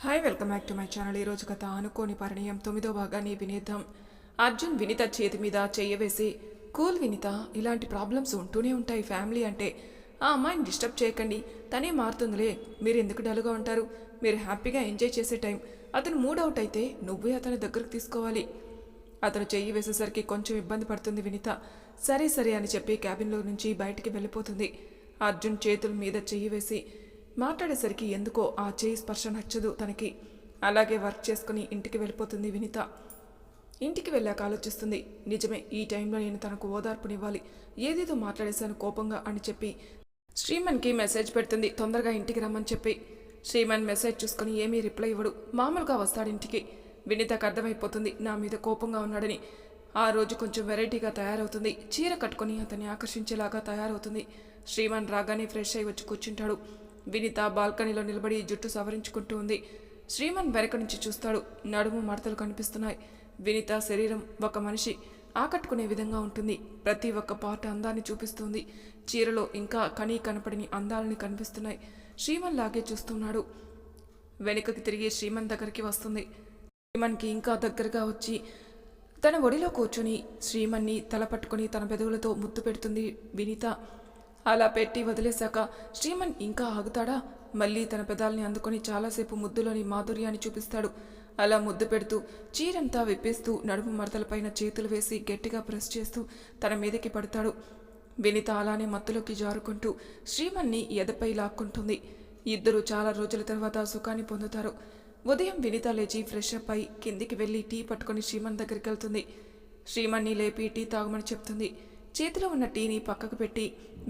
Hi welcome back to my channel. ఈరోజు కథ అనుకోని పరిణయం 9వ భాగాన్ని వినేద్దాం. అర్జున్ వినిత చేతి మీద చెయ్యవేసి, కూల్ వినిత, ఇలాంటి ప్రాబ్లమ్స్ ఉంటూనే ఉంటాయి. ఫ్యామిలీ అంటే ఆ అమ్మాయిని డిస్టర్బ్ చేయకండి, తనే మారుతుందిలే. మీరు ఎందుకు డల్గా ఉంటారు? మీరు హ్యాపీగా ఎంజాయ్ చేసే టైం. అతను మూడ్ అవుట్ అయితే నువ్వే అతని దగ్గరకు తీసుకోవాలి. అతను చెయ్యి వేసేసరికి కొంచెం ఇబ్బంది పడుతుంది వినిత. సరే సరే అని చెప్పి క్యాబిన్లో నుంచి బయటికి వెళ్ళిపోతుంది. అర్జున్ చేతుల మీద చెయ్యి వేసి మాట్లాడేసరికి ఎందుకో ఆ చేయి స్పర్శ నచ్చదు తనకి. అలాగే వర్క్ చేసుకుని ఇంటికి వెళ్ళిపోతుంది వినిత. ఇంటికి వెళ్ళాక ఆలోచిస్తుంది, నిజమే, ఈ టైంలో నేను తనకు ఓదార్పునివ్వాలి. ఏదేదో మాట్లాడేశాను కోపంగా అని చెప్పి శ్రీమన్కి మెసేజ్ పెడుతుంది, తొందరగా ఇంటికి రమ్మని చెప్పి. శ్రీమన్ మెసేజ్ చూసుకుని ఏమీ రిప్లై ఇవ్వడు, మామూలుగా వస్తాడు ఇంటికి. వినితకు అర్థమైపోతుంది నా మీద కోపంగా ఉన్నాడని. ఆ రోజు కొంచెం వెరైటీగా తయారవుతుంది. చీర కట్టుకుని అతన్ని ఆకర్షించేలాగా తయారవుతుంది. శ్రీమన్ రాగానే ఫ్రెష్ అయి వచ్చి కూర్చుంటాడు. వినిత బాల్కనీలో నిలబడి జుట్టు సవరించుకుంటూ ఉంది. శ్రీమన్ వెనక నుంచి చూస్తాడు. నడుము మడతలు కనిపిస్తున్నాయి. వినిత శరీరం ఒక మనిషి ఆకట్టుకునే విధంగా ఉంటుంది. ప్రతి ఒక్క పార్ట్ అందాన్ని చూపిస్తుంది. చీరలో ఇంకా కనీ కనపడిని అందాలని కనిపిస్తున్నాయి. శ్రీమన్ లాగే చూస్తున్నాడు. వెనుకకి తిరిగి శ్రీమన్ దగ్గరికి వస్తుంది. శ్రీమన్కి ఇంకా దగ్గరగా వచ్చి తన ఒడిలో కూర్చొని శ్రీమన్ని తల పట్టుకుని తన పెదవులతో ముద్దు పెడుతుంది వినిత. అలా పెట్టి వదిలేశాక శ్రీమన్ ఇంకా ఆగుతాడా? మళ్ళీ తన పెదాల్ని అందుకొని చాలాసేపు ముద్దులోని మాధుర్యాన్ని చూపిస్తాడు. అలా ముద్దు పెడుతూ చీరంతా విప్పేస్తూ నడుము మడతలపైన చేతులు వేసి గట్టిగా ప్రెస్ చేస్తూ తన మీదకి పడతాడు. వినిత అలానే మత్తులోకి జారుకుంటూ శ్రీమన్ని ఎదపై లాక్కుంటుంది. ఇద్దరు చాలా రోజుల తర్వాత సుఖాన్ని పొందుతారు. ఉదయం వినిత లేచి ఫ్రెష్ అప్ అయి కిందికి వెళ్ళి టీ పట్టుకుని శ్రీమన్ దగ్గరికి వెళ్తుంది. శ్రీమన్ని లేపి టీ తాగమని చెప్తుంది. చేతిలో ఉన్న టీని పక్కకు పెట్టి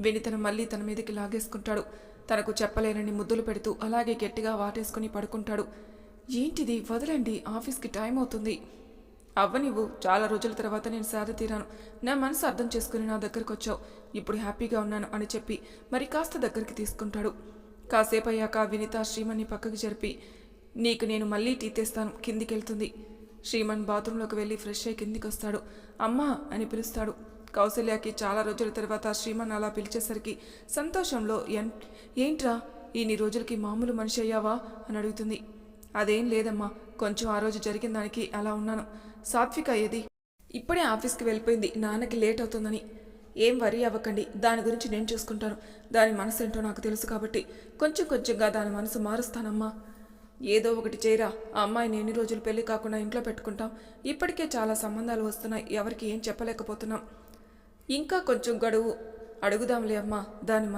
వినితను మళ్ళీ తన మీదకి లాగేసుకుంటాడు. తనకు చెప్పలేనని ముద్దులు పెడుతూ అలాగే గట్టిగా వాటేసుకుని పడుకుంటాడు. ఏంటిది, వదలండి, ఆఫీస్కి టైం అవుతుంది. అవ్వనివ్వు, చాలా రోజుల తర్వాత నేను సేద తీరాను. నా మనసు అర్థం చేసుకుని నా దగ్గరకు వచ్చావు. ఇప్పుడు హ్యాపీగా ఉన్నాను అని చెప్పి మరి కాస్త దగ్గరికి తీసుకుంటాడు. కాసేపు అయ్యాక వినిత శ్రీమన్ని పక్కకి జరిపి, నీకు నేను మళ్ళీ టీ తెస్తాను, కిందికి వెళ్తుంది. శ్రీమన్ బాత్రూంలోకి వెళ్ళి ఫ్రెష్ అయ్యి కిందికి వస్తాడు. అమ్మా అని పిలుస్తాడు. కౌసల్యకి చాలా రోజుల తర్వాత శ్రీమన్ అలా పిలిచేసరికి సంతోషంలో ఏంట్రా ఇన్ని రోజులకి మామూలు మనిషి అయ్యావా అని అడుగుతుంది. అదేం లేదమ్మా, కొంచెం ఆ రోజు జరిగిన దానికి అలా ఉన్నాను. సాత్విక ఏది? ఇప్పుడే ఆఫీస్కి వెళ్ళిపోయింది, నాన్నకి లేట్ అవుతుందని. ఏం వరీ అవ్వకండి, దాని గురించి నేను చూసుకుంటాను. దాని మనసు ఏంటో నాకు తెలుసు కాబట్టి కొంచెం కొంచెంగా దాని మనసు మారుస్తానమ్మా. ఏదో ఒకటి చేయరా, ఆ అమ్మాయిని ఎన్ని రోజులు పెళ్లి కాకుండా ఇంట్లో పెట్టుకుంటాం. ఇప్పటికే చాలా సంబంధాలు వస్తున్నాయి, ఎవరికి ఏం చెప్పలేకపోతున్నాం. ఇంకా కొంచెం గడువు అడుగుదాంలే అమ్మా. దాని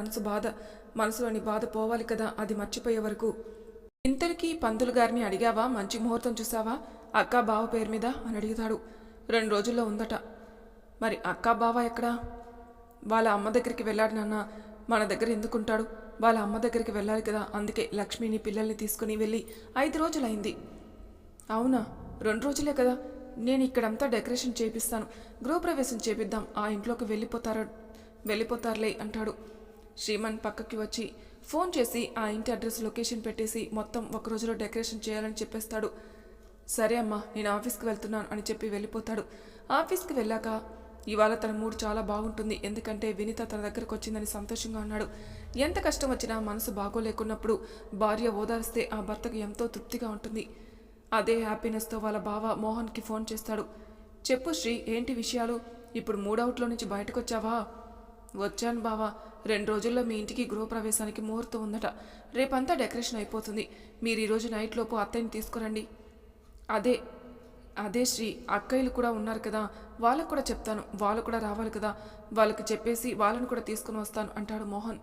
మనసులోని బాధ పోవాలి కదా, అది మర్చిపోయే వరకు. ఇంతటికీ పంతులు గారిని అడిగావా? మంచి ముహూర్తం చూసావా అక్క బావ పేరు మీద అని అడుగుతాడు. 2 రోజుల్లో ఉందట. మరి అక్క బావ ఎక్కడా? వాళ్ళ అమ్మ దగ్గరికి వెళ్ళాడు నాన్న. మన దగ్గర ఎందుకుంటాడు? వాళ్ళ అమ్మ దగ్గరికి వెళ్ళాలి కదా, అందుకే లక్ష్మిని పిల్లల్ని తీసుకుని వెళ్ళి 5 రోజులైంది. అవునా? 2 రోజులే కదా. నేను ఇక్కడంతా డెకరేషన్ చేపిస్తాను, గృహప్రవేశం చేపిద్దాం, ఆ ఇంట్లోకి వెళ్ళిపోతారులే అంటాడు. శ్రీమన్ పక్కకి వచ్చి ఫోన్ చేసి ఆ ఇంటి అడ్రస్ లొకేషన్ పెట్టేసి మొత్తం 1 రోజులో డెకరేషన్ చేయాలని చెప్పేస్తాడు. సరే అమ్మా, నేను ఆఫీస్కి వెళ్తున్నాను అని చెప్పి వెళ్ళిపోతాడు. ఆఫీస్కి వెళ్ళాక ఇవాళ తన మూడ్ చాలా బాగుంటుంది. ఎందుకంటే వినిత తన దగ్గరకు వచ్చిందని సంతోషంగా ఉన్నాడు. ఎంత కష్టం వచ్చినా మనసు బాగోలేకున్నప్పుడు భార్య ఓదారిస్తే ఆ భర్తకు ఎంతో తృప్తిగా ఉంటుంది. అదే హ్యాపీనెస్తో వాళ్ళ బావ మోహన్కి ఫోన్ చేస్తాడు. చెప్పు శ్రీ, ఏంటి విషయాలు? ఇప్పుడు మూడవుట్లో నుంచి బయటకు వచ్చావా? వచ్చాను బావా. 2 రోజుల్లో మీ ఇంటికి గృహప్రవేశానికి ముహూర్తం ఉందట. రేపంతా డెకరేషన్ అయిపోతుంది. మీరు ఈరోజు నైట్లోపు అత్తయ్యని తీసుకురండి. అదే శ్రీ, అక్కయ్యలు కూడా ఉన్నారు కదా, వాళ్ళకు కూడా చెప్తాను. వాళ్ళు కూడా రావాలి కదా, వాళ్ళకి చెప్పేసి వాళ్ళని కూడా తీసుకుని వస్తాను అంటాడు మోహన్.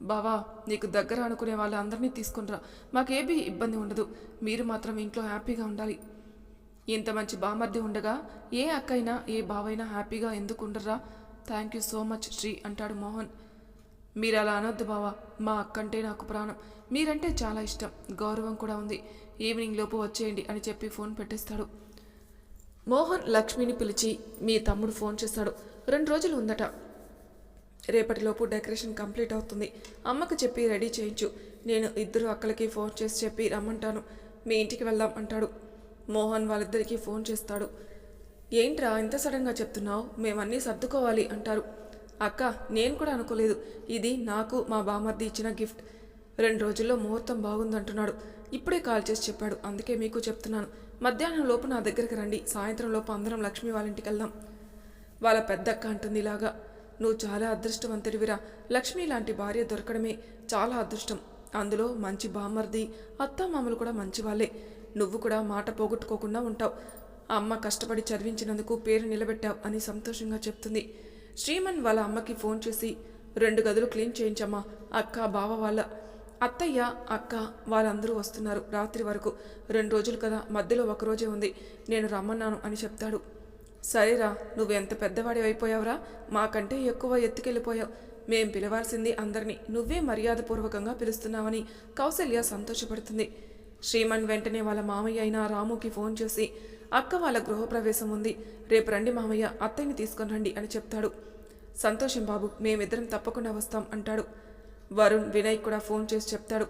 బావా, నీకు దగ్గర అనుకునే వాళ్ళందరినీ తీసుకునిరా, మాకేబీ ఇబ్బంది ఉండదు. మీరు మాత్రం ఇంట్లో హ్యాపీగా ఉండాలి. ఇంత మంచి బామర్ది ఉండగా ఏ అక్కైనా ఏ బావైనా హ్యాపీగా ఎందుకు ఉండరా? Thank you so much Sri అంటాడు మోహన్. మీరు అలా అనొద్దు బావా, మా అక్కంటే నాకు ప్రాణం. మీరంటే చాలా ఇష్టం, గౌరవం కూడా ఉంది. ఈవినింగ్ లోపు వచ్చేయండి అని చెప్పి ఫోన్ పెట్టేస్తాడు. మోహన్ లక్ష్మిని పిలిచి మీ తమ్ముడు ఫోన్ చేస్తాడు. 2 రోజులు ఉందట, రేపటిలోపు డెకరేషన్ కంప్లీట్ అవుతుంది. అమ్మకు చెప్పి రెడీ చేయించు. నేను 2 అక్కలకి ఫోన్ చేసి చెప్పి రమ్మంటాను. మీ ఇంటికి వెళ్దాం అంటాడు. మోహన్ వాళ్ళిద్దరికీ ఫోన్ చేస్తాడు. ఏంట్రా ఇంత సడన్గా చెప్తున్నావు? మేమన్నీ సర్దుకోవాలి అంటారు. అక్క, నేను కూడా అనుకోలేదు. ఇది నాకు మా బామర్ది ఇచ్చిన గిఫ్ట్. 2 రోజుల్లో ముహూర్తం బాగుందంటున్నాడు. ఇప్పుడే కాల్ చేసి చెప్పాడు. అందుకే మీకు చెప్తున్నాను. మధ్యాహ్నం లోపు నా దగ్గరికి రండి. సాయంత్రం లోపు అందరం లక్ష్మి వాళ్ళ ఇంటికి వెళ్దాం. వాళ్ళ పెద్దక్క అంటుంది ఇలాగా. నువ్వు చాలా అదృష్టవంతుడివిరా. లక్ష్మి లాంటి భార్య దొరకడమే చాలా అదృష్టం. అందులో మంచి బామ్మర్ది, అత్తామామలు కూడా మంచివాళ్ళే. నువ్వు కూడా మాట పోగొట్టుకోకుండా ఉంటావు. అమ్మ కష్టపడి చదివించినందుకు పేరు నిలబెట్టావు అని సంతోషంగా చెప్తుంది. శ్రీమన్ వాళ్ళ అమ్మకి ఫోన్ చేసి 2 గదులు క్లీన్ చేయించమ్మా. అక్క, బావ వాళ్ళ అత్తయ్య, అక్క వాళ్ళందరూ వస్తున్నారు రాత్రి వరకు. 2 రోజులు కదా, మధ్యలో 1 రోజే ఉంది. నేను రమ్మన్నాను అని చెప్తాడు. సరేరా, నువ్వెంత పెద్దవాడి అయిపోయావురా. మాకంటే ఎక్కువ ఎత్తుకెళ్ళిపోయావు. మేం పిలవాల్సింది అందరినీ, నువ్వే మర్యాదపూర్వకంగా పిలుస్తున్నావని కౌసల్య సంతోషపడుతుంది. శ్రీమన్ వెంటనే వాళ్ళ మామయ్య అయిన రాముకి ఫోన్ చేసి, అక్క వాళ్ళ గృహప్రవేశం ఉంది, రేపు రండి మామయ్య, అత్తయ్యని తీసుకొని రండి అని చెప్తాడు. సంతోషం బాబు, మేమిద్దరం తప్పకుండా వస్తాం అంటాడు. వరుణ్, వినయ్ కూడా ఫోన్ చేసి చెప్తాడు.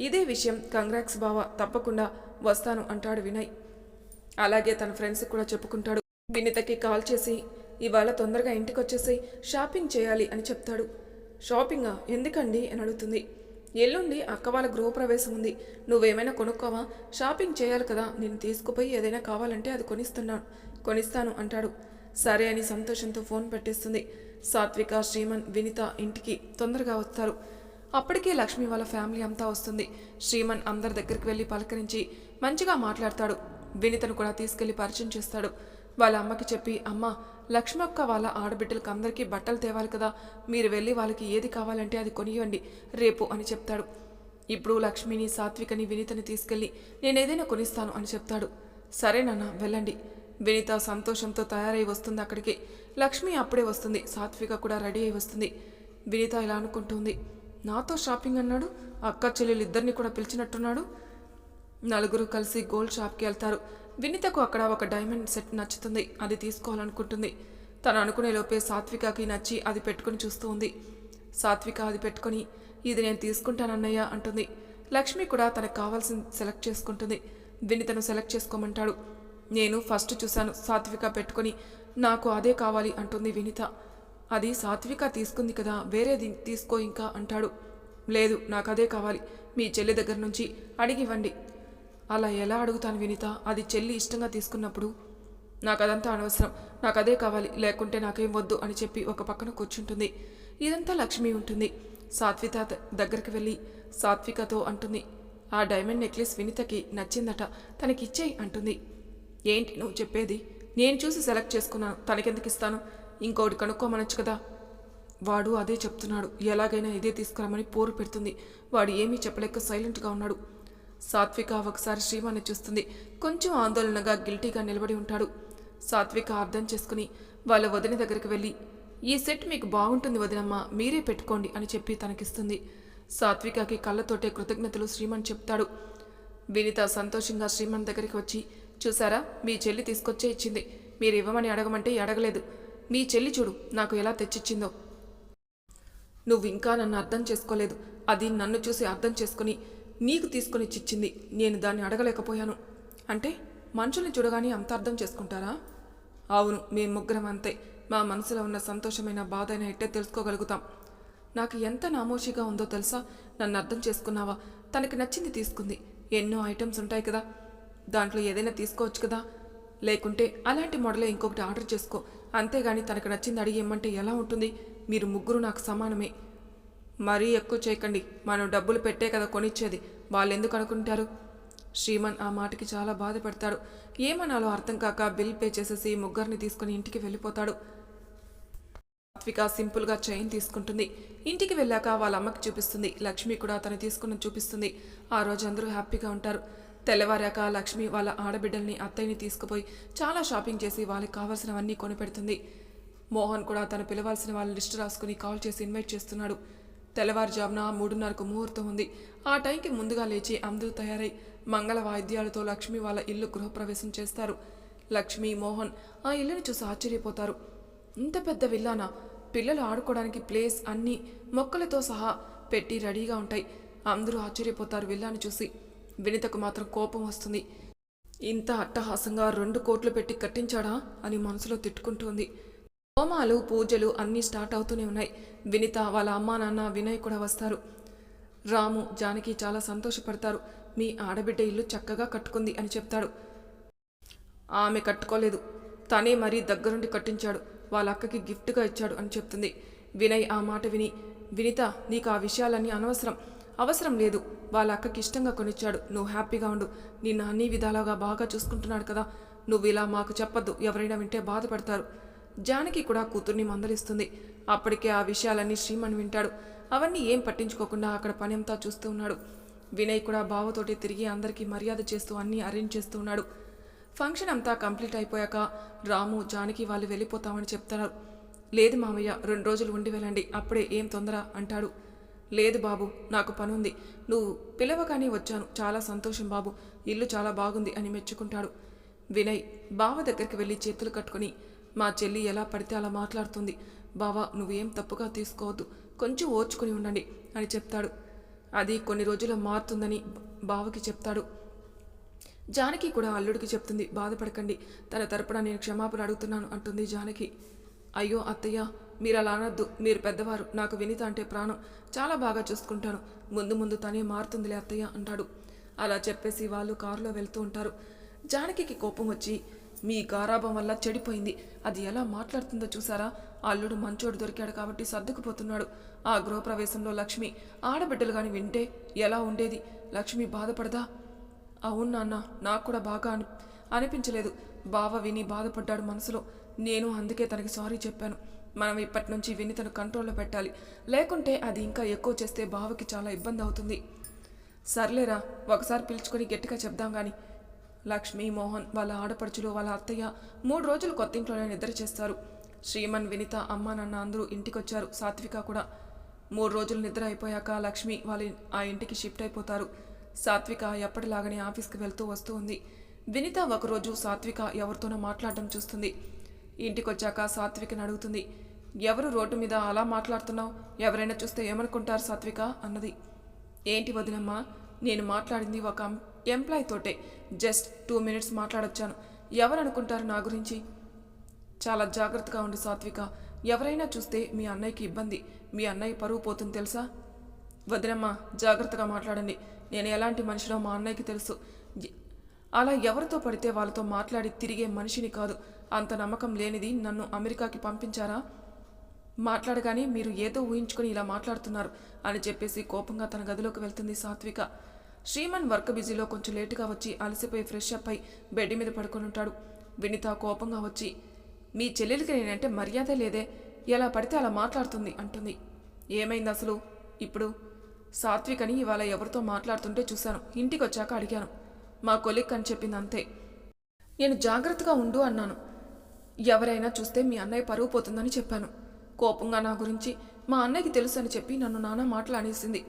ఇదే విషయం కంగ్రాట్స్ బావ, తప్పకుండా వస్తాను అంటాడు వినయ్. అలాగే తన ఫ్రెండ్స్కి కూడా చెప్పుకుంటాడు. వినితకి కాల్ చేసి, ఇవాళ తొందరగా ఇంటికి వచ్చేసి షాపింగ్ చేయాలి అని చెప్తాడు. షాపింగా? ఎందుకండి అని అడుగుతుంది. ఎల్లుండి అక్క వాళ్ళ గృహప్రవేశం ఉంది. నువ్వేమైనా కొనుక్కోవా? షాపింగ్ చేయాలి కదా. నేను తీసుకుపోయి ఏదైనా కావాలంటే అది కొనిస్తాను అంటాడు. సరే అని సంతోషంతో ఫోన్ పెట్టేస్తుంది. సాత్విక, శ్రీమన్, వినిత ఇంటికి తొందరగా వస్తారు. అప్పటికే లక్ష్మి వాళ్ళ ఫ్యామిలీ అంతా వస్తుంది. శ్రీమన్ అందరి దగ్గరికి వెళ్ళి పలకరించి మంచిగా మాట్లాడతాడు. వినితను కూడా తీసుకెళ్లి పరిచయం చేస్తాడు. వాళ్ళ అమ్మకి చెప్పి, అమ్మ, లక్ష్మక్క వాళ్ళ ఆడబిడ్డలకు అందరికీ బట్టలు తేవాలి కదా, మీరు వెళ్ళి వాళ్ళకి ఏది కావాలంటే అది కొనివ్వండి రేపు అని చెప్తాడు. ఇప్పుడు లక్ష్మిని, సాత్వికని, వినితని తీసుకెళ్ళి నేనేదైనా కొనిస్తాను అని చెప్తాడు. సరే నాన్న, వెళ్ళండి. వినిత సంతోషంతో తయారై వస్తుంది అక్కడికి. లక్ష్మి అప్పుడే వస్తుంది. సాత్విక కూడా రెడీ అయి వస్తుంది. వినిత ఇలా అనుకుంటుంది, నాతో షాపింగ్ అన్నాడు, అక్క చెల్లెలిద్దరిని కూడా పిలిచినట్టున్నాడు. నలుగురు కలిసి గోల్డ్ షాప్కి వెళ్తారు. వినితకు అక్కడ ఒక డైమండ్ సెట్ నచ్చుతుంది. అది తీసుకోవాలనుకుంటుంది. తను అనుకునే లోపే సాత్వికకి నచ్చి అది పెట్టుకుని చూస్తూ ఉంది. సాత్విక అది పెట్టుకొని, ఇది నేను తీసుకుంటానన్నయ్య అంటుంది. లక్ష్మి కూడా తనకు కావాల్సింది సెలెక్ట్ చేసుకుంటుంది. వినితను సెలెక్ట్ చేసుకోమంటాడు. నేను ఫస్ట్ చూశాను సాత్విక పెట్టుకొని, నాకు అదే కావాలి అంటుంది వినిత. అది సాత్విక తీసుకుంది కదా, వేరేది తీసుకో ఇంకా అంటాడు. లేదు, నాకు అదే కావాలి. మీ చెల్లి దగ్గర నుంచి అడిగివ్వండి. అలా ఎలా అడుగుతాను వినిత? అది చెల్లి ఇష్టంగా తీసుకున్నప్పుడు. నాకు అదంతా అనవసరం, నాకు అదే కావాలి, లేకుంటే నాకేం వద్దు అని చెప్పి ఒక పక్కన కూర్చుంటుంది. ఇదంతా లక్ష్మి ఉంటుంది. సాత్విక దగ్గరికి వెళ్ళి సాత్వికతో అంటుంది, ఆ డైమండ్ నెక్లెస్ వినితకి నచ్చిందట, తనకిచ్చేయి అంటుంది. ఏంటి నువ్వు చెప్పేది? నేను చూసి సెలెక్ట్ చేసుకున్నాను, తనకెందుకు ఇస్తాను? ఇంకోటి కనుక్కోమనొచ్చు కదా. వాడు అదే చెప్తున్నాడు, ఎలాగైనా ఇదే తీసుకురామని పోరు పెడుతుంది. వాడు ఏమీ చెప్పలేక సైలెంట్గా ఉన్నాడు. సాత్విక ఒకసారి శ్రీమాన్ని చూస్తుంది. కొంచెం ఆందోళనగా, గిల్టీగా నిలబడి ఉంటాడు. సాత్విక అర్థం చేసుకుని వాళ్ళ వదిన దగ్గరికి వెళ్ళి, ఈ సెట్ మీకు బాగుంటుంది వదినమ్మ, మీరే పెట్టుకోండి అని చెప్పి తనకిస్తుంది. సాత్వికకి కళ్ళతోటే కృతజ్ఞతలు శ్రీమన్ చెప్తాడు. వినిత సంతోషంగా శ్రీమన్ దగ్గరికి వచ్చి, చూసారా, మీ చెల్లి తీసుకొచ్చే ఇచ్చింది. మీరు ఇవ్వమని అడగమంటే అడగలేదు. మీ చెల్లి చూడు నాకు ఎలా తెచ్చిచ్చిందో. నువ్వు ఇంకా నన్ను అర్థం చేసుకోలేదు. అది నన్ను చూసి అర్థం చేసుకుని నీకు తీసుకొని ఇచ్చిచ్చింది. నేను దాన్ని అడగలేకపోయాను. అంటే మనుషుల్ని చూడగానే అంత అర్థం చేసుకుంటారా? అవును, మేము ముగ్గురం అంతే. మా మనసులో ఉన్న సంతోషమైన బాధ అయినా ఎట్టే తెలుసుకోగలుగుతాం. నాకు ఎంత నామోషిగా ఉందో తెలుసా? నన్ను అర్థం చేసుకున్నావా? తనకి నచ్చింది తీసుకుంది. ఎన్నో ఐటమ్స్ ఉంటాయి కదా, దాంట్లో ఏదైనా తీసుకోవచ్చు కదా. లేకుంటే అలాంటి మోడలే ఇంకొకటి ఆర్డర్ చేసుకో. అంతేగాని తనకు నచ్చింది అడిగి ఇమ్మంటే ఎలా ఉంటుంది? మీరు ముగ్గురు నాకు సమానమే. మరీ ఎక్కువ చేయకండి. మనం డబ్బులు పెట్టే కదా కొనిచ్చేది, వాళ్ళు ఎందుకు అనుకుంటారు? శ్రీమన్ ఆ మాటకి చాలా బాధపడతాడు. ఏమనాలో అర్థం కాక బిల్ పే చేసేసి ముగ్గురిని తీసుకుని ఇంటికి వెళ్ళిపోతాడు. సాత్విక సింపుల్గా చైన్ తీసుకుంటుంది. ఇంటికి వెళ్ళాక వాళ్ళ అమ్మకి చూపిస్తుంది. లక్ష్మి కూడా తను తీసుకున్న చూపిస్తుంది. ఆ రోజు అందరూ హ్యాపీగా ఉంటారు. తెల్లవారాక లక్ష్మి వాళ్ళ ఆడబిడ్డల్ని, అత్తయ్యని తీసుకుపోయి చాలా షాపింగ్ చేసి వాళ్ళకి కావాల్సినవన్నీ కొనిపెడుతుంది. మోహన్ కూడా తను పిలవాల్సిన వాళ్ళ లిస్టు రాసుకుని కాల్ చేసి ఇన్వైట్ చేస్తున్నాడు. తెల్లవారుజామున 3:30కు ముహూర్తం ఉంది. ఆ టైంకి ముందుగా లేచి అందరూ తయారై మంగళ వాయిద్యాలతో లక్ష్మి వాళ్ళ ఇల్లు గృహప్రవేశం చేస్తారు. లక్ష్మి, మోహన్ ఆ ఇల్లుని చూసి ఆశ్చర్యపోతారు. ఇంత పెద్ద విల్లానా? పిల్లలు ఆడుకోవడానికి ప్లేస్ అన్నీ మొక్కలతో సహా పెట్టి రెడీగా ఉంటాయి. అందరూ ఆశ్చర్యపోతారు విల్లాని చూసి. వినితకు మాత్రం కోపం వస్తుంది. ఇంత అట్టహాసంగా 2 కోట్లు పెట్టి కట్టించాడా అని మనసులో తిట్టుకుంటుంది. హోమాలు, పూజలు అన్నీ స్టార్ట్ అవుతూనే ఉన్నాయి. వినిత, వాళ్ళ అమ్మా నాన్న, వినయ్ కూడా వస్తారు. రాము జానకి చాలా సంతోషపడతారు. మీ ఆడబిడ్డ ఇల్లు చక్కగా కట్టుకుంది అని చెప్తాడు. ఆమె కట్టుకోలేదు, తనే మరీ దగ్గరుండి కట్టించాడు, వాళ్ళ అక్కకి గిఫ్ట్గా ఇచ్చాడు అని చెప్తుంది. వినయ్ ఆ మాట విని, వినిత నీకు ఆ విషయాలన్నీ అవసరం లేదు, వాళ్ళ అక్కకి ఇష్టంగా కొనిచ్చాడు, నువ్వు హ్యాపీగా ఉండు, నిన్ను అన్ని విధాలుగా బాగా చూసుకుంటున్నాడు కదా, నువ్వు ఇలా మాకు చెప్పొద్దు, ఎవరైనా వింటే బాధపడతారు. జానకి కూడా కూతుర్ని మందలిస్తుంది. అప్పటికే ఆ విషయాలన్నీ శ్రీమన్ వింటాడు. అవన్నీ ఏం పట్టించుకోకుండా అక్కడ పని అంతా చూస్తూ ఉన్నాడు. వినయ్ కూడా బావతోటి తిరిగి అందరికీ మర్యాద చేస్తూ అన్నీ అరేంజ్ చేస్తూ ఉన్నాడు. ఫంక్షన్ అంతా కంప్లీట్ అయిపోయాక రాము జానకి వాళ్ళు వెళ్ళిపోతామని చెప్తున్నారు. లేదు మామయ్య, 2 రోజులు ఉండి వెళ్ళండి, అప్పుడే ఏం తొందర అంటాడు. లేదు బాబు, నాకు పనుంది, నువ్వు పిలవగానే వచ్చాను, చాలా సంతోషం బాబు, ఇల్లు చాలా బాగుంది అని మెచ్చుకుంటాడు. వినయ్ బావ దగ్గరికి వెళ్ళి చేతులు కట్టుకుని, మా చెల్లి ఎలా పడితే అలా మాట్లాడుతుంది బావా, నువ్వేం తప్పుగా తీసుకోవద్దు, కొంచెం ఓర్చుకుని ఉండండి అని చెప్తాడు. అది కొన్ని రోజుల్లో మారుతుందని బావకి చెప్తాడు. జానకి కూడా అల్లుడికి చెప్తుంది, బాధపడకండి, తన తరపున నేను క్షమాపణ అడుగుతున్నాను అంటుంది జానకి. అయ్యో అత్తయ్య, మీరు అలా అనొద్దు, మీరు పెద్దవారు, నాకు వినిత అంటే ప్రాణం, చాలా బాగా చూసుకుంటాను, ముందు ముందు తనే మారుతుందిలే అత్తయ్య అంటాడు. అలా చెప్పేసి వాళ్ళు కారులో వెళ్తూ ఉంటారు. జానకి కోపం వచ్చి, మీ గారాభం వల్ల చెడిపోయింది, అది ఎలా మాట్లాడుతుందో చూసారా, అల్లుడు మంచోడు దొరికాడు కాబట్టి సర్దుకుపోతున్నాడు, ఆ గృహప్రవేశంలో లక్ష్మి ఆడబిడ్డలు కానీ వింటే ఎలా ఉండేది, లక్ష్మి బాధపడదా? అవును నాన్న, నాకు కూడా బాగా అనిపించలేదు, బావ విని బాధపడ్డాడు మనసులో, నేను అందుకే తనకి సారీ చెప్పాను, మనం ఇప్పటి నుంచి విని తను కంట్రోల్లో పెట్టాలి, లేకుంటే అది ఇంకా ఎక్కువ చేస్తే బావకి చాలా ఇబ్బంది అవుతుంది. సర్లేరా, ఒకసారి పిలుచుకొని గట్టిగా చెప్దాం కానీ. లక్ష్మి, మోహన్, వాళ్ళ ఆడపడుచులు, వాళ్ళ అత్తయ్య 3 రోజులు కొత్తింట్లోనే నిద్ర చేస్తారు. శ్రీమన్, వినిత, అమ్మ నాన్న అందరూ ఇంటికొచ్చారు, సాత్విక కూడా. 3 రోజులు నిద్ర అయిపోయాక లక్ష్మి వాళ్ళ ఆ ఇంటికి షిఫ్ట్ అయిపోతారు. సాత్విక ఎప్పటిలాగానే ఆఫీస్కి వెళ్తూ వస్తూ ఉంది. వినిత ఒకరోజు సాత్విక ఎవరితోనో మాట్లాడడం చూస్తుంది. ఇంటికొచ్చాక సాత్వికని అడుగుతుంది, ఎవరు రోడ్డు మీద అలా మాట్లాడుతున్నావు, ఎవరైనా చూస్తే ఏమనుకుంటారు సాత్విక అన్నది. ఏంటి వదినమ్మా, నేను మాట్లాడింది ఒక ఎంప్లాయ్ తోటే, జస్ట్ 2 మినిట్స్ మాట్లాడొచ్చాను, ఎవరు అనుకుంటారు నా గురించి, చాలా జాగ్రత్తగా ఉండు సాత్విక, ఎవరైనా చూస్తే మీ అన్నయ్యకి ఇబ్బంది, మీ అన్నయ్య పరువు పోతుంది తెలుసా. వదినమ్మ, జాగ్రత్తగా మాట్లాడండి, నేను ఎలాంటి మనిషినో మా అన్నయ్యకి తెలుసు, అలా ఎవరితో పడితే వాళ్ళతో మాట్లాడి తిరిగే మనిషిని కాదు, అంత నమ్మకం లేనిది నన్ను అమెరికాకి పంపించారా, మాట్లాడగానే మీరు ఏదో ఊహించుకొని ఇలా మాట్లాడుతున్నారు అని చెప్పేసి కోపంగా తన గదిలోకి వెళ్తుంది సాత్విక. శ్రీమన్ వర్క్ బిజీలో కొంచెం లేటుగా వచ్చి అలసిపోయి ఫ్రెష్ అప్ అయి బెడ్ మీద పడుకొని ఉంటాడు. వినిత కోపంగా వచ్చి, మీ చెల్లెలికి నేనంటే మర్యాద లేదే, ఎలా పడితే అలా మాట్లాడుతుంది అంటుంది. ఏమైంది అసలు ఇప్పుడు? సాత్వికని ఇవాళ ఎవరితో మాట్లాడుతుంటే చూశాను, ఇంటికి వచ్చాక అడిగాను, మా కొలిక్ అని చెప్పింది అంతే. నేను జాగ్రత్తగా ఉండు అన్నాను, ఎవరైనా చూస్తే మీ అన్నయ్య పరువు పోతుందని చెప్పాను. కోపంగా నా గురించి మా అన్నయ్యకి తెలుసు అని చెప్పి నన్ను నానా మాటలు అనేసింది.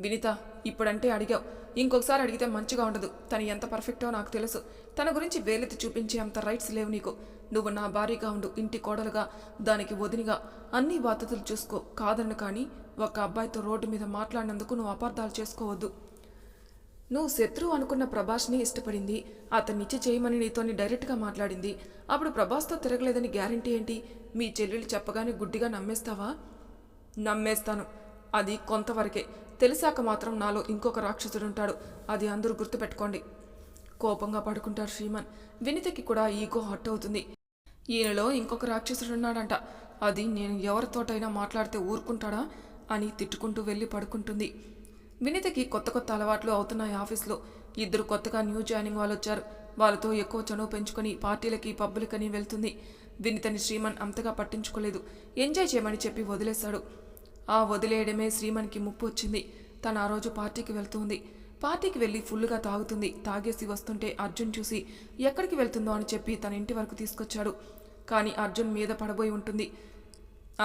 వినిత, ఇప్పుడంటే అడిగావు, ఇంకొకసారి అడిగితే మంచిగా ఉండదు, తను ఎంత పర్ఫెక్టో నాకు తెలుసు, తన గురించి వేలెత్తి చూపించే అంత రైట్స్ లేవు నీకు, నువ్వు నా భార్యగా ఉండు, ఇంటి కోడలుగా, దానికి వదినిగా అన్ని బాధ్యతలు చూసుకో, కాదను కానీ ఒక అబ్బాయితో రోడ్డు మీద మాట్లాడినందుకు నువ్వు అపార్థాలు చేసుకోవద్దు. నువ్వు శత్రువు అనుకున్న ప్రభాస్ని ఇష్టపడింది, అతన్నిచ్చి చేయమని నీతోని డైరెక్ట్గా మాట్లాడింది, అప్పుడు ప్రభాస్తో తిరగలేదని గ్యారంటీ ఏంటి? మీ చెల్లెలు చెప్పగానే గుడ్డిగా నమ్మేస్తావా? నమ్మేస్తాను, అది కొంతవరకే, తెలిసాక మాత్రం నాలో ఇంకొక రాక్షసుడుంటాడు, అది అందరూ గుర్తుపెట్టుకోండి. కోపంగా పడుకుంటారు శ్రీమన్. వినితకి కూడా ఈగో హట్ అవుతుంది. ఈయనలో ఇంకొక రాక్షసుడున్నాడంట, అది నేను ఎవరితోటైనా మాట్లాడితే ఊరుకుంటాడా అని తిట్టుకుంటూ వెళ్ళి పడుకుంటుంది. వినితకి కొత్త అలవాట్లు అవుతున్నాయి ఆఫీస్లో. 2 కొత్తగా న్యూ జాయినింగ్ వాళ్ళు వచ్చారు, వాళ్ళతో ఎక్కువ చనువు పెంచుకొని పార్టీలకి పబ్బులకని వెళ్తుంది. వినితని శ్రీమన్ అంతగా పట్టించుకోలేదు, ఎంజాయ్ చేయమని చెప్పి వదిలేశాడు. ఆ వదిలేయడమే శ్రీమన్కి ముప్పు వచ్చింది. తను ఆ రోజు పార్టీకి వెళ్తుంది. పార్టీకి వెళ్ళి ఫుల్గా తాగుతుంది. తాగేసి వస్తుంటే అర్జున్ చూసి ఎక్కడికి వెళ్తుందో అని చెప్పి తన ఇంటి వరకు తీసుకొచ్చాడు. కానీ అర్జున్ మీద పడబోయి ఉంటుంది.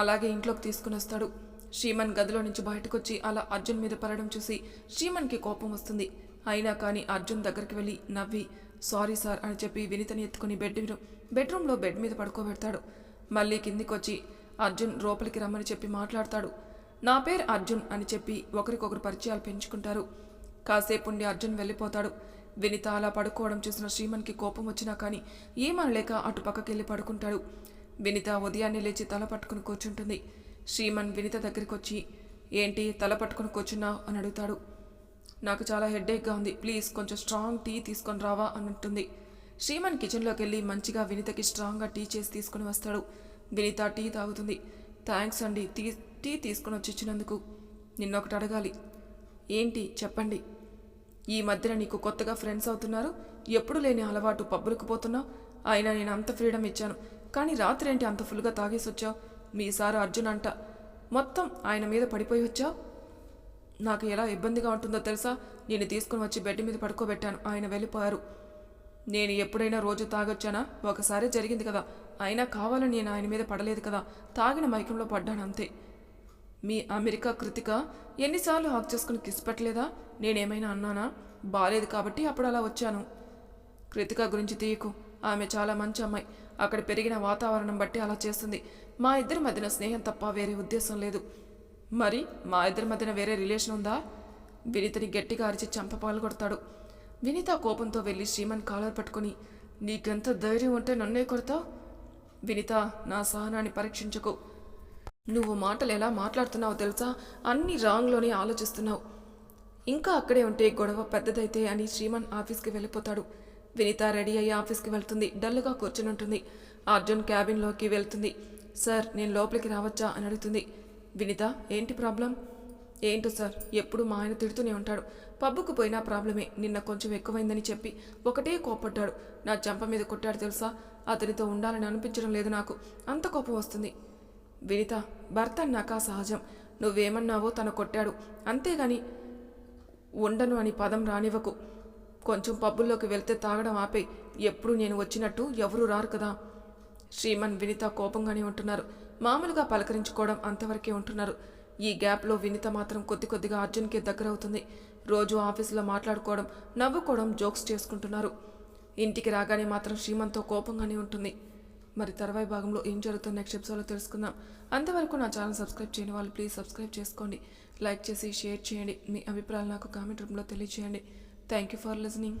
అలాగే ఇంట్లోకి తీసుకుని వస్తాడు. శ్రీమన్ గదిలో నుంచి బయటకొచ్చి అలా అర్జున్ మీద పడడం చూసి శ్రీమన్కి కోపం వస్తుంది. అయినా కానీ అర్జున్ దగ్గరికి వెళ్ళి నవ్వి సారీ సార్ అని చెప్పి వినితని ఎత్తుకుని బెడ్రూమ్లో బెడ్ మీద పడుకోబెడతాడు. మళ్ళీ కిందికొచ్చి అర్జున్ లోపలికి రమ్మని చెప్పి మాట్లాడతాడు. నా పేరు అర్జున్ అని చెప్పి ఒకరికొకరు పరిచయాలు పెంచుకుంటారు. కాసేపు ఉండి అర్జున్ వెళ్ళిపోతాడు. వినిత అలా పడుకోవడం చూసిన శ్రీమన్కి కోపం వచ్చినా కానీ ఏమనలేక అటు పక్కకెళ్ళి పడుకుంటాడు. వినిత ఉదయాన్నే లేచి తల పట్టుకుని కూర్చుంటుంది. శ్రీమన్ వినిత దగ్గరికి వచ్చి, ఏంటి తల పట్టుకుని కూర్చున్నావు అని అడుగుతాడు. నాకు చాలా హెడ్ఏక్గా ఉంది, ప్లీజ్ కొంచెం స్ట్రాంగ్ టీ తీసుకొని రావా అని అంటుంది. శ్రీమన్ కిచెన్లోకి వెళ్ళి మంచిగా వినీతకి స్ట్రాంగ్గా టీ చేసి తీసుకుని వస్తాడు. వినీత టీ తాగుతుంది. థ్యాంక్స్ అండి టీ తీసుకుని వచ్చి ఇచ్చినందుకు. నిన్నొకటి అడగాలి. ఏంటి చెప్పండి. ఈ మధ్యన నీకు కొత్తగా ఫ్రెండ్స్ అవుతున్నారు, ఎప్పుడు లేని అలవాటు పబ్బులకు పోతున్నావు. అయినా నేను అంత ఫ్రీడమ్ ఇచ్చాను, కానీ రాత్రి ఏంటి అంత ఫుల్గా తాగేసి వచ్చావు. మీ సారు అర్జున్ అంట, మొత్తం ఆయన మీద పడిపోయి వచ్చావు. నాకు ఎలా ఇబ్బందిగా ఉంటుందో తెలుసా. నేను తీసుకుని వచ్చి బెడ్ మీద పడుకోబెట్టాను, ఆయన వెళ్ళిపోయారు. నేను ఎప్పుడైనా రోజు తాగొచ్చానా? ఒకసారి జరిగింది కదా, అయినా కావాలని నేను ఆయన మీద పడలేదు కదా, తాగిన మైకంలో పడ్డాను అంతే. మీ అమెరికా కృతిక ఎన్నిసార్లు హాక్ చేసుకుని కిస్ పెట్టలేదా? నేనేమైనా అన్నానా? బాలేదు కాబట్టి అప్పుడు అలా వచ్చాను. కృతిక గురించి తీయకు, ఆమె చాలా మంచి అమ్మాయి. అక్కడ పెరిగిన వాతావరణం బట్టి అలా చేస్తుంది. మా ఇద్దరి మధ్యన స్నేహం తప్ప వేరే ఉద్దేశం లేదు. మరి మా ఇద్దరి మధ్యన వేరే రిలేషన్ ఉందా? వినీతని గట్టిగా అరిచి చంపపాలు కొడతాడు. వినీత కోపంతో వెళ్ళి శ్రీమన్ కాలర్ పట్టుకుని, నీకెంత ధైర్యం ఉంటే నన్నే కొడతావు? వినీత, నా సహనాన్ని పరీక్షించకు. నువ్వు మాటలు ఎలా మాట్లాడుతున్నావో తెలుసా? అన్ని రాంగ్లోనే ఆలోచిస్తున్నావు. ఇంకా అక్కడే ఉంటే గొడవ పెద్దదైతే అని శ్రీమన్ ఆఫీస్కి వెళ్ళిపోతాడు. వినీత రెడీ అయ్యి ఆఫీస్కి వెళ్తుంది. డల్లుగా కూర్చుని ఉంటుంది. అర్జున్ క్యాబిన్లోకి వెళ్తుంది. సార్, నేను లోపలికి రావచ్చా అని అడుగుతుంది. వినీత, ఏంటి ప్రాబ్లం? ఏంటో సార్, ఎప్పుడు మా ఆయన తిడుతూనే ఉంటాడు. పబ్బుకు పోయినా ప్రాబ్లమే. నిన్న కొంచెం ఎక్కువైందని చెప్పి ఒకటే కోప్పడ్డాడు. నా చెంప మీద కొట్టాడు తెలుసా. అతనితో ఉండాలని అనిపించడం లేదు నాకు, అంత కోపం వస్తుంది. వినీత, భర్త అన్నాక సహజం. నువ్వేమన్నావో తను కొట్టాడు, అంతేగాని ఉండను అని పదం రానివ్వకు. కొంచెం పబ్బుల్లోకి వెళ్తే తాగడం ఆపే. ఎప్పుడు నేను వచ్చినట్టు ఎవరూ రారు కదా. శ్రీమన్ వినీత కోపంగానే ఉంటున్నారు. మామూలుగా పలకరించుకోవడం అంతవరకే ఉంటున్నారు. ఈ గ్యాప్లో వినీత మాత్రం కొద్దిగా అర్జున్కి దగ్గరవుతుంది. రోజు ఆఫీసులో మాట్లాడుకోవడం, నవ్వుకోవడం, జోక్స్ చేసుకుంటున్నారు. ఇంటికి రాగానే మాత్రం శ్రీమన్తో కోపంగానే ఉంటుంది. మరి తర్వాయి భాగంలో ఏం జరుగుతుందో నెక్స్ట్ ఎపిసోడ్లో తెలుసుకుందాం. అంతవరకు నా ఛానల్ సబ్స్క్రైబ్ చేయని వాళ్ళు ప్లీజ్ సబ్స్క్రైబ్ చేసుకోండి. లైక్ చేసి షేర్ చేయండి. మీ అభిప్రాయాలు నాకు కామెంట్ రూపంలో తెలియజేయండి. Thank you for listening.